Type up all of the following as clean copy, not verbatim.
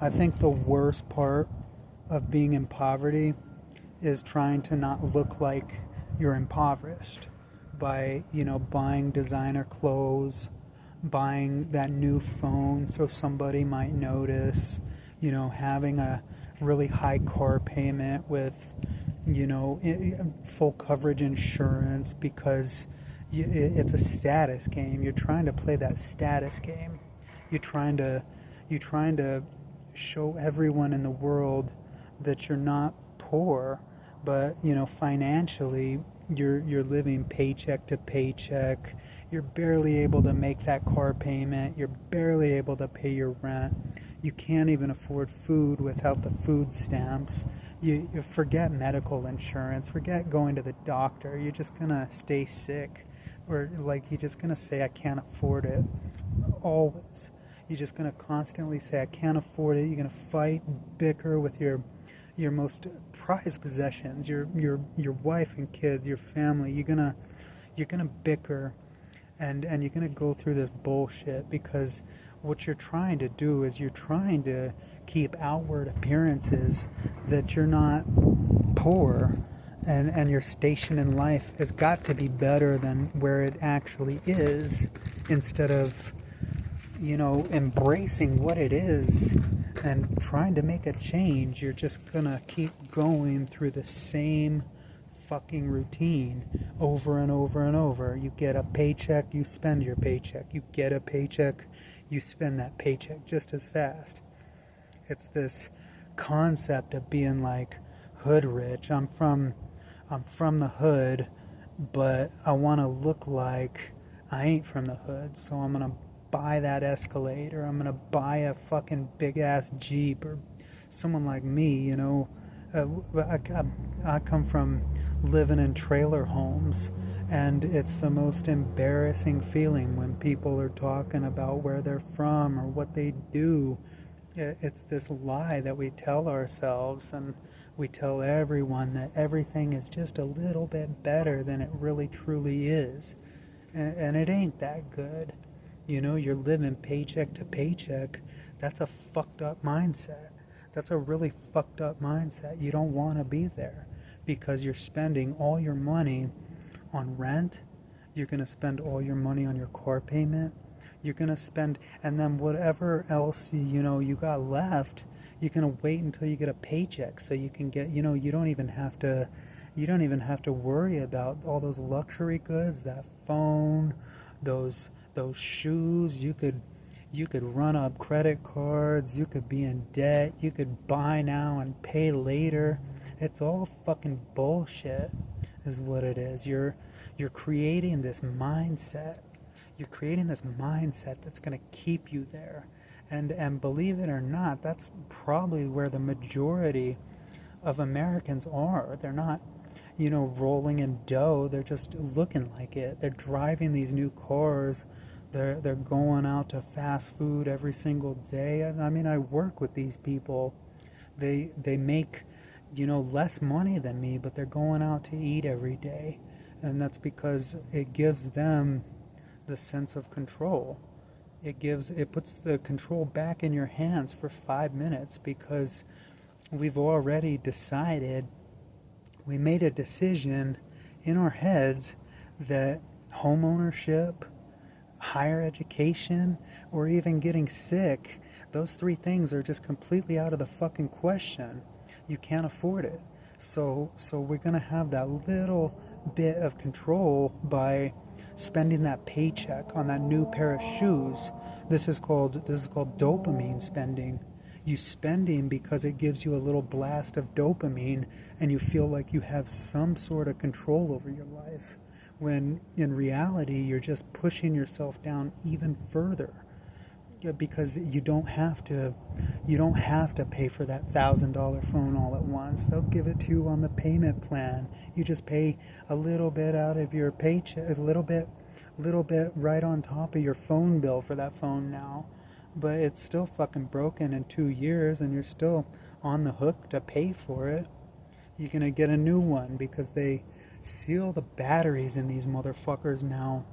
I think the worst part of being in poverty is trying to not look like you're impoverished by, buying designer clothes, buying that new phone so somebody might notice, having a really high car payment with, full coverage insurance because it's a status game. You're trying to play that status game. You're trying to you're trying to show everyone in the world that you're not poor, but financially you're living paycheck to paycheck. You're barely able to make that car payment. You're barely able to pay your rent. You can't even afford food without the food stamps. You forget medical insurance. Forget going to the doctor. You're just gonna stay sick, or like you're just gonna say I can't afford it. Always, you're just gonna constantly say I can't afford it. You're gonna fight, bicker with your most prized possessions, your wife and kids, your family. You're gonna bicker, and you're gonna go through this bullshit because what you're trying to do is you're trying to keep outward appearances that you're not poor, and your station in life has got to be better than where it actually is, instead of embracing what it is and trying to make a change. You're just gonna keep going through the same fucking routine over and over and over. You get a paycheck, you spend your paycheck. You get a paycheck, you spend that paycheck just as fast. It's this concept of being like hood rich. I'm from the hood, but I want to look like I ain't from the hood, so I'm gonna buy that Escalade, or I'm gonna buy a fucking big ass Jeep, or someone like me, I come from living in trailer homes, and it's the most embarrassing feeling when people are talking about where they're from or what they do. It's this lie that we tell ourselves, and we tell everyone that everything is just a little bit better than it really truly is. And it ain't that good. You're living paycheck to paycheck. That's a fucked up mindset. That's a really fucked up mindset. You don't want to be there because you're spending all your money on rent. You're going to spend all your money on your car payment. You're going to spend, and then whatever else you got left, you're going to wait until you get a paycheck so you can get, you don't even have to worry about all those luxury goods, that phone, those shoes. You could run up credit cards, you could be in debt, you could buy now and pay later. It's all fucking bullshit is what it is. You're creating this mindset. You're creating this mindset that's going to keep you there. And believe it or not, that's probably where the majority of Americans are. They're not, rolling in dough. They're just looking like it. They're driving these new cars. They're going out to fast food every single day. I mean, I work with these people. They make, less money than me, but they're going out to eat every day. And that's because it gives them the sense of control. It puts the control back in your hands for 5 minutes, because we've already decided, we made a decision in our heads that home ownership, higher education, or even getting sick, those 3 things are just completely out of the fucking question. You can't afford it. So we're going to have that little bit of control by spending that paycheck on that new pair of shoes. This is called dopamine spending. You spending because it gives you a little blast of dopamine, and you feel like you have some sort of control over your life, when in reality you're just pushing yourself down even further, because you don't have to pay for that $1,000 phone all at once. They'll give it to you on the payment plan. You just pay a little bit out of your paycheck, a little bit right on top of your phone bill for that phone now, but it's still fucking broken in 2 years, and you're still on the hook to pay for it. You're gonna get a new one because they seal the batteries in these motherfuckers now,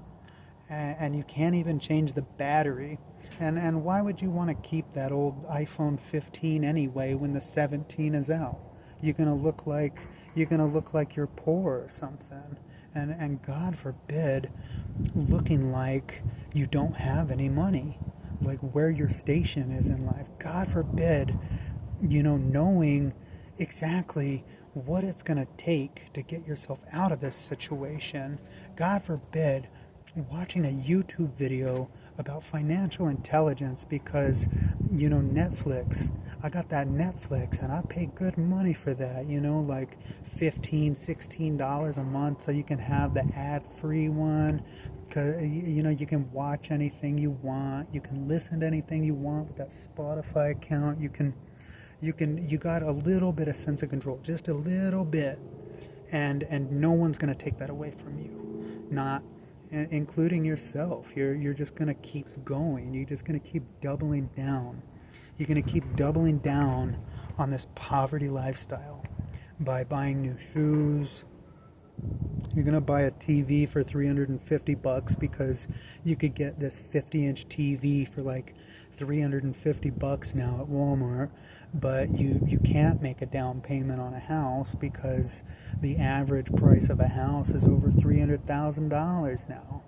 and you can't even change the battery. And why would you want to keep that old iPhone 15 anyway when the 17 is out? You're gonna look like you're poor or something. And God forbid looking like you don't have any money, like where your station is in life. God forbid, knowing exactly what it's going to take to get yourself out of this situation. God forbid watching a YouTube video about financial intelligence because, Netflix. I got that Netflix and I pay good money for that, like $15, $16 a month so you can have the ad-free one. Cause, you can watch anything you want. You can listen to anything you want with that Spotify account. You got a little bit of sense of control, just a little bit. And no one's going to take that away from you. Not including yourself. You're just going to keep going. You're just going to keep doubling down. You're going to keep doubling down on this poverty lifestyle by buying new shoes. You're going to buy a TV for $350 because you could get this 50-inch TV for like $350 now at Walmart, but you can't make a down payment on a house because the average price of a house is over $300,000 now.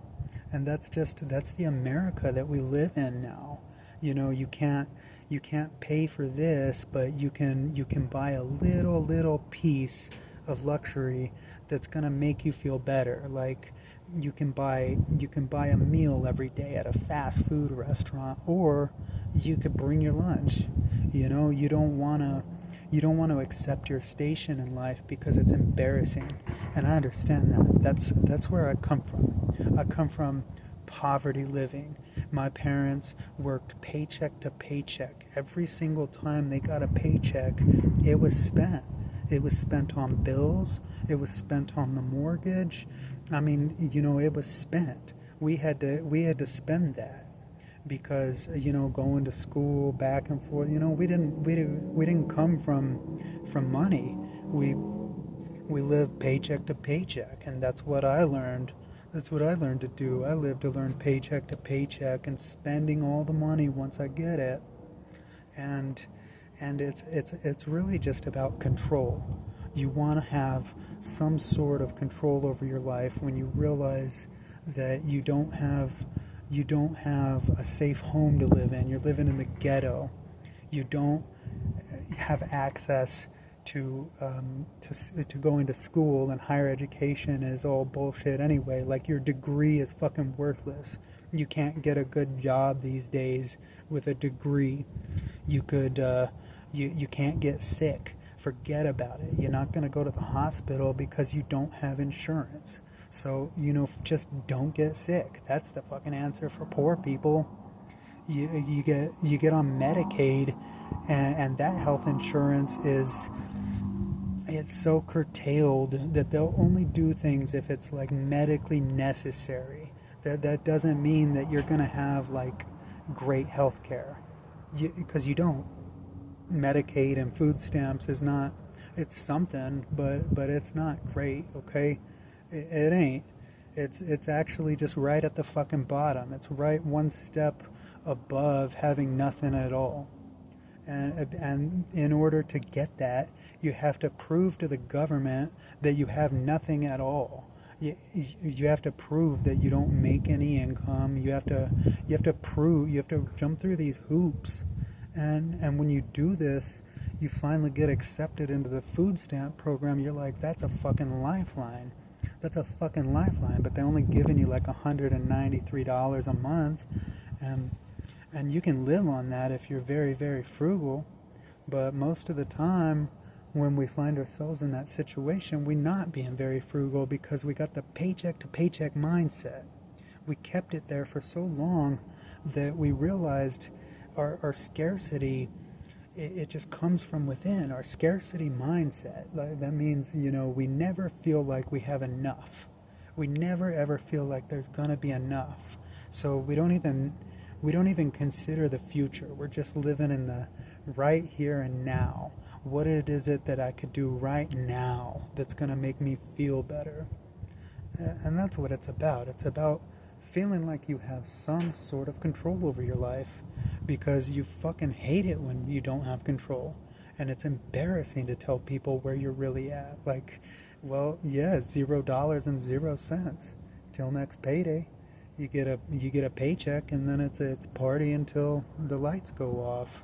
And that's the America that we live in now. You can't pay for this, but you can buy a little piece of luxury that's going to make you feel better. Like you can buy a meal every day at a fast food restaurant, or you could bring your lunch. You don't want to accept your station in life because it's embarrassing. And I understand that. That's where I come from. I come from poverty living. My parents worked paycheck to paycheck. Every single time they got a paycheck, it was spent. It was spent on bills. It was spent on the mortgage. I mean, it was spent. We had to spend that because going to school back and forth. We didn't come from money. We lived paycheck to paycheck, and that's what I learned. That's what I learned to do. I lived to learn paycheck to paycheck and spending all the money once I get it. And it's really just about control. You want to have some sort of control over your life when you realize that you don't have a safe home to live in. You're living in the ghetto. You don't have access to going to school, and higher education is all bullshit anyway. Like, your degree is fucking worthless. You can't get a good job these days with a degree. You could you can't get sick. Forget about it. You're not going to go to the hospital because you don't have insurance. So, just don't get sick. That's the fucking answer for poor people. You get on Medicaid, and that health insurance it's so curtailed that they'll only do things if it's like medically necessary. That doesn't mean that you're going to have like great health care, because you don't. Medicaid and food stamps is not, it's something, but it's not great, okay? It ain't. It's actually just right at the fucking bottom. It's right one step above having nothing at all. And in order to get that, you have to prove to the government that you have nothing at all. You have to prove that you don't make any income. You have to jump through these hoops. And when you do this, you finally get accepted into the food stamp program. You're like, that's a fucking lifeline. That's a fucking lifeline. But they're only giving you like $193 a month. And you can live on that if you're very, very frugal. But most of the time, when we find ourselves in that situation, we're not being very frugal because we got the paycheck to paycheck mindset. We kept it there for so long that we realized our scarcity, it just comes from within. Our scarcity mindset, that means, we never feel like we have enough. We never ever feel like there's gonna be enough. So we don't even consider the future. We're just living in the right here and now. What is it that I could do right now that's gonna make me feel better? And that's what it's about. It's about feeling like you have some sort of control over your life, because you fucking hate it when you don't have control. And it's embarrassing to tell people where you're really at. Like, well, yeah, $0 and 0 cents till next payday. You get a paycheck, and then it's party until the lights go off.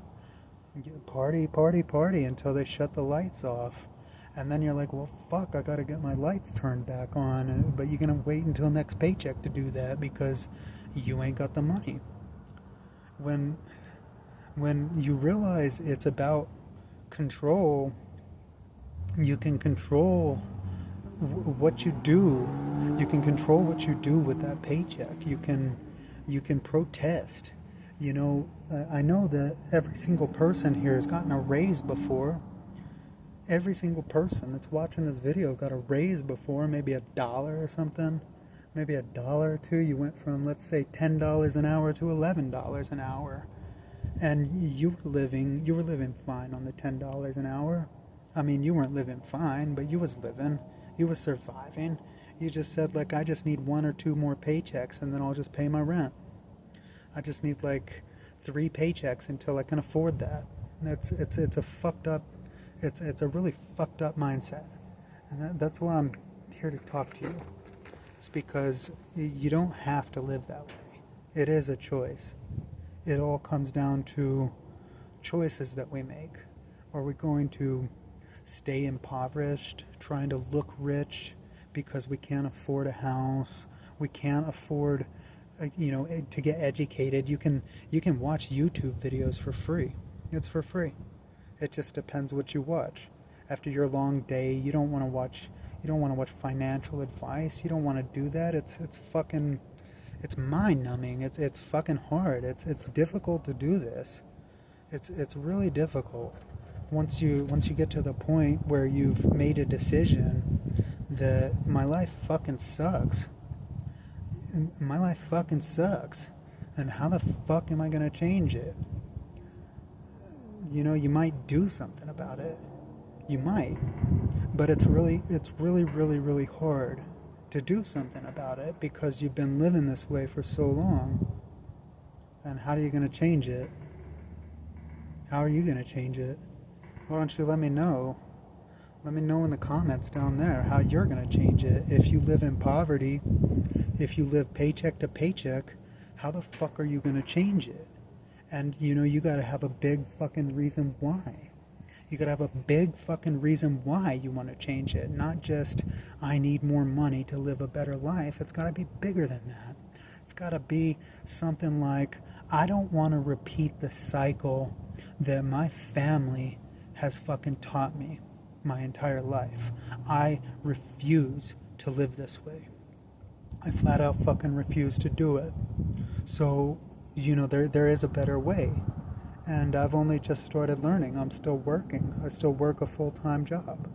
Party, party, party until they shut the lights off. And then you're like, well, fuck, I gotta get my lights turned back on. But you're gonna wait until next paycheck to do that because you ain't got the money. When you realize it's about control, you can control what you do. You can control what you do with that paycheck. You can protest. You know, I know that every single person here has gotten a raise before. Every single person that's watching this video got a raise before, maybe $1 or something, maybe $1 or $2. You went from, let's say, $10 an hour to $11 an hour, and you were living fine on the $10 an hour. I mean, you weren't living fine, but you was living, you was surviving. You just said, like, I just need 1 or 2 more paychecks, and then I'll just pay my rent. I just need like 3 paychecks until I can afford that. And it's a fucked up. It's a really fucked up mindset, and that's why I'm here to talk to you. It's because you don't have to live that way. It is a choice. It all comes down to choices that we make. Are we going to stay impoverished, trying to look rich because we can't afford a house, we can't afford, to get educated? You can watch YouTube videos for free. It's for free. It just depends what you watch. After your long day, you don't want to watch financial advice. You don't want to do that. It's mind numbing. It's fucking hard. It's difficult to do this. It's really difficult. Once you get to the point where you've made a decision that my life fucking sucks. My life fucking sucks. And how the fuck am I going to change it? You know, you might do something about it. You might. But it's really, really, really hard to do something about it because you've been living this way for so long. And how are you going to change it? How are you going to change it? Why don't you let me know? Let me know in the comments down there how you're going to change it. If you live in poverty, if you live paycheck to paycheck, how the fuck are you going to change it? And, you got to have a big fucking reason why. You got to have a big fucking reason why you want to change it. Not just, I need more money to live a better life. It's got to be bigger than that. It's got to be something like, I don't want to repeat the cycle that my family has fucking taught me my entire life. I refuse to live this way. I flat out fucking refuse to do it. So, there is a better way. And I've only just started learning. I'm still working. I still work a full-time job.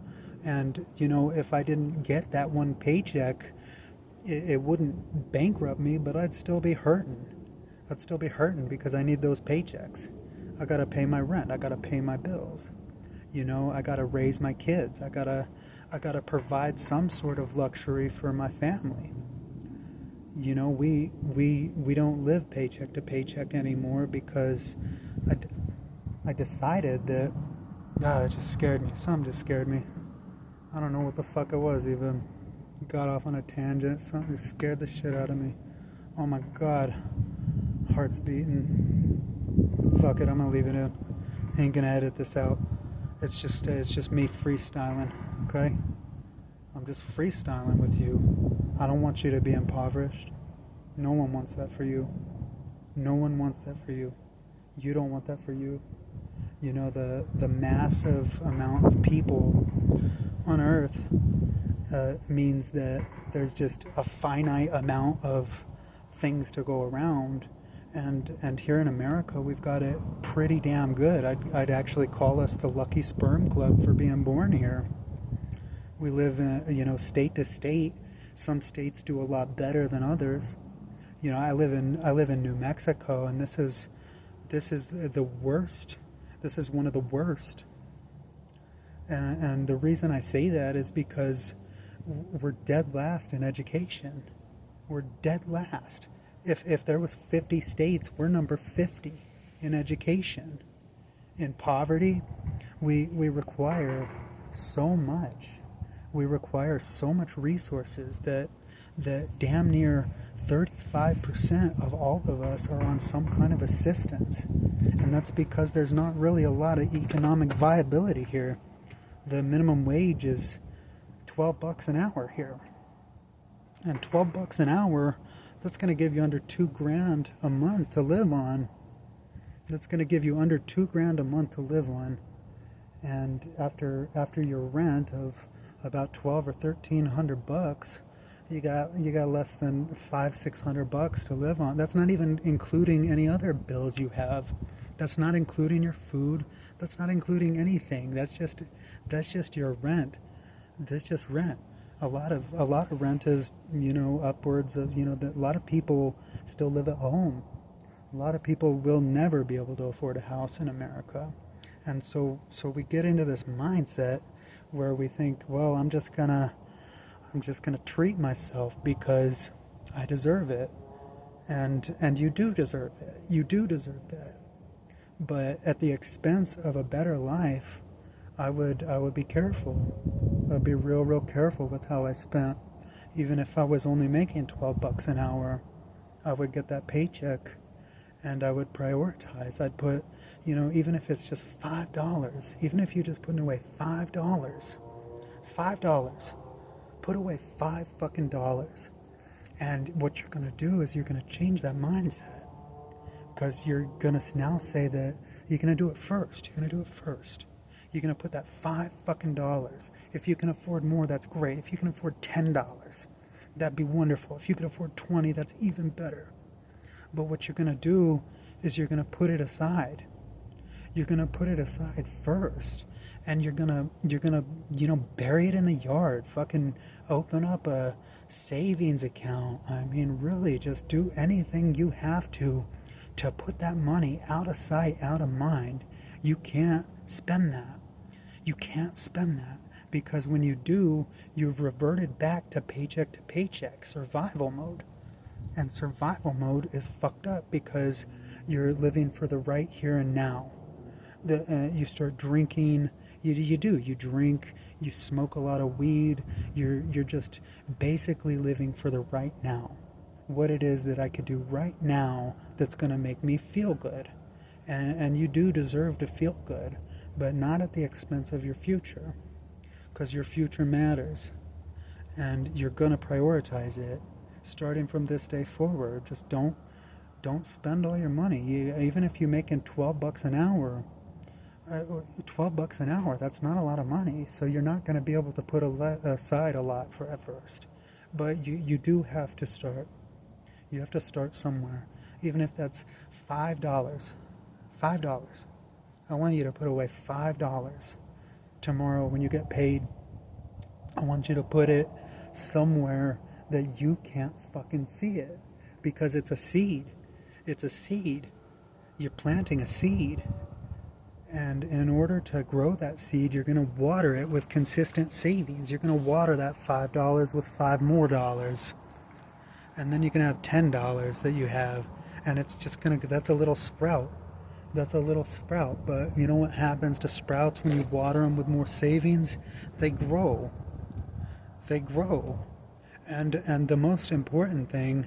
And, if I didn't get that one paycheck, it wouldn't bankrupt me, but I'd still be hurting. I'd still be hurting because I need those paychecks. I gotta pay my rent. I gotta pay my bills. I gotta raise my kids. I gotta provide some sort of luxury for my family. We don't live paycheck to paycheck anymore because I decided that, it just scared me. Something just scared me. I don't know what the fuck it was even. Got off on a tangent. Something just scared the shit out of me. Oh my God. Heart's beating. Fuck it, I'm gonna leave it in. Ain't gonna edit this out. It's just me freestyling, okay? I'm just freestyling with you. I don't want you to be impoverished. No one wants that for you. No one wants that for you. You don't want that for you. The massive amount of people on Earth means that there's just a finite amount of things to go around. And here in America, we've got it pretty damn good. I'd actually call us the lucky sperm club for being born here. We live in, state to state. Some states do a lot better than others. I live in New Mexico, and this is the worst. This is one of the worst. And the reason I say that is because we're dead last in education. We're dead last. If there was 50 states, we're number 50 in education. In poverty, we require so much. We require so much resources that damn near 35% of all of us are on some kind of assistance. And that's because there's not really a lot of economic viability here. The minimum wage is $12 an hour here. And $12 an hour, that's going to give you under $2,000 a month to live on. That's going to give you under $2,000 a month to live on. And after your rent of about $1,200 or $1,300, you got less than $500-600 to live on. That's not even including any other bills you have. That's not including your food. That's not including anything. That's just your rent. That's just rent. A lot of rent is, upwards of, a lot of people still live at home. A lot of people will never be able to afford a house in America. And so we get into this mindset where we think, well, I'm just gonna treat myself because I deserve it. And you do deserve it. You do deserve that. But at the expense of a better life, I would be careful. I'd be real careful with how I spent. Even if I was only making $12 an hour, I would get that paycheck and I would prioritize. I'd put, even if it's just $5, even if you're just putting away $5, put away $5 And what you're going to do is you're going to change that mindset, because you're going to now say that you're going to do it first. You're going to do it first. You're going to put that $5. If you can afford more, that's great. If you can afford $10, that'd be wonderful. If you can afford $20, that's even better. But what you're going to do is you're going to put it aside. You're going to put it aside first. And you're gonna bury it in the yard. Fucking open up a savings account. I mean, really, just do anything you have to put that money out of sight, out of mind. You can't spend that. You can't spend that, because when you do, you've reverted back to paycheck, survival mode. And survival mode is fucked up because you're living for the right here and now. You start drinking. You drink, you smoke a lot of weed, you're just basically living for the right now. What it is that I could do right now that's going to make me feel good. And you do deserve to feel good, but not at the expense of your future, because your future matters. And you're going to prioritize it starting from this day forward. Just don't spend all your money. Even if you're making $12 an hour, $12 an hour, that's not a lot of money, so you're not going to be able to put aside a lot for at first. But you do have to start. You have to start somewhere. Even if that's $5. I want you to put away $5 tomorrow when you get paid. I want you to put it somewhere that you can't fucking see it, because it's a seed. It's a seed. You're planting a seed. And in order to grow that seed, you're going to water it with consistent savings. You're going to water that $5 with $5 more. And then you can have $10 that you have. And it's just going to, that's a little sprout. That's a little sprout. But you know what happens to sprouts when you water them with more savings? They grow. They grow. And the most important thing,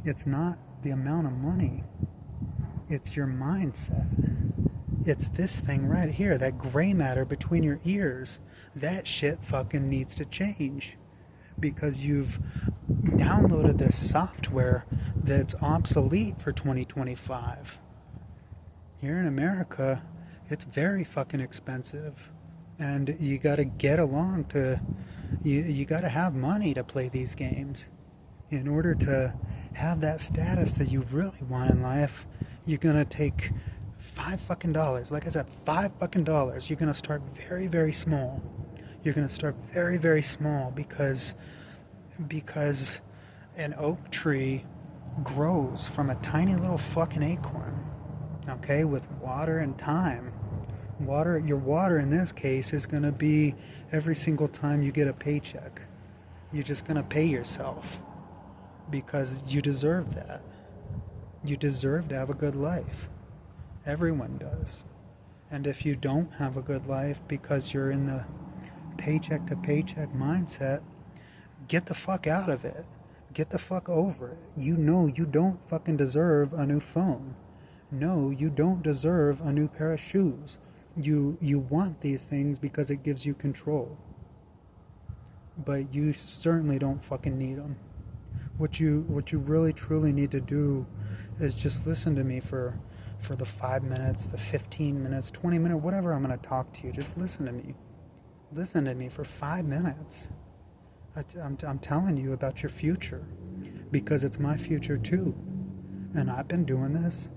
it's not the amount of money. It's your mindset. It's this thing right here, that gray matter between your ears. That shit fucking needs to change, because you've downloaded this software that's obsolete for 2025. Here in America, it's very fucking expensive, and you got to get along to, you got to have money to play these games. In order to have that status that you really want in life, you're gonna take $5. Like I said, $5. You're gonna start very small. You're gonna start very small, because an oak tree grows from a tiny little fucking acorn. Okay, with water and time. Your water in this case is gonna be every single time you get a paycheck. You're just gonna pay yourself. because you deserve that. You deserve to have a good life. Everyone does. And if you don't have a good life because you're in the paycheck to paycheck mindset, get the fuck out of it. Get the fuck over it. You know you don't fucking deserve a new phone. No, you don't deserve a new pair of shoes. You want these things because it gives you control. But you certainly don't fucking need them. What you really truly need to do is just listen to me for the 5 minutes, the 15 minutes, 20 minutes, whatever I'm going to talk to you. Just listen to me. Listen to me for 5 minutes. I'm telling you about your future because it's my future too. And I've been doing this.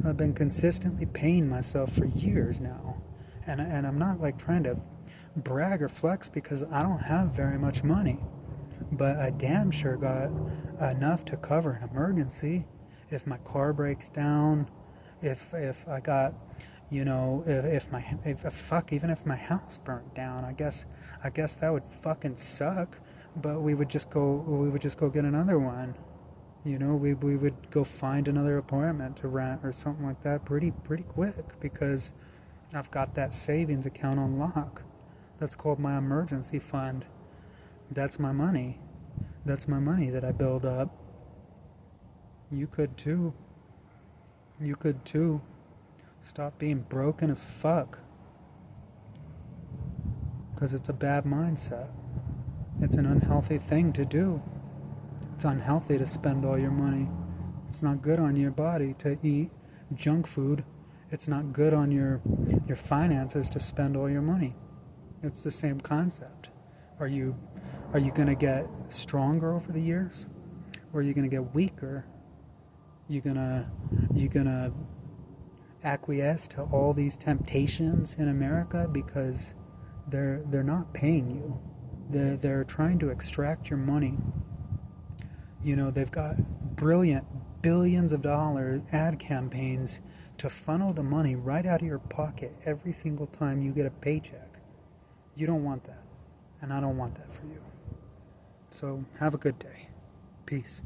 I've been consistently paying myself for years now. And I'm not like trying to brag or flex because I don't have very much money. But I damn sure got enough to cover an emergency. If my car breaks down, if I got, you know, even if my house burnt down, I guess that would fucking suck. But we would just go get another one. You know, we would go find another apartment to rent or something like that pretty quick because I've got that savings account on lock. That's called my emergency fund. That's my money. That's my money that I build up. You could too. You could too. Stop being broken as fuck. Because it's a bad mindset. It's an unhealthy thing to do. It's unhealthy to spend all your money. It's not good on your body to eat junk food. It's not good on your finances to spend all your money. It's the same concept. Are you going to get stronger over the years, or are you going to get weaker? You gonna acquiesce to all these temptations in America because they're not paying you. They're trying to extract your money. You know, they've got brilliant billions of dollars ad campaigns to funnel the money right out of your pocket every single time you get a paycheck. You don't want that, and I don't want that for you. So have a good day. Peace.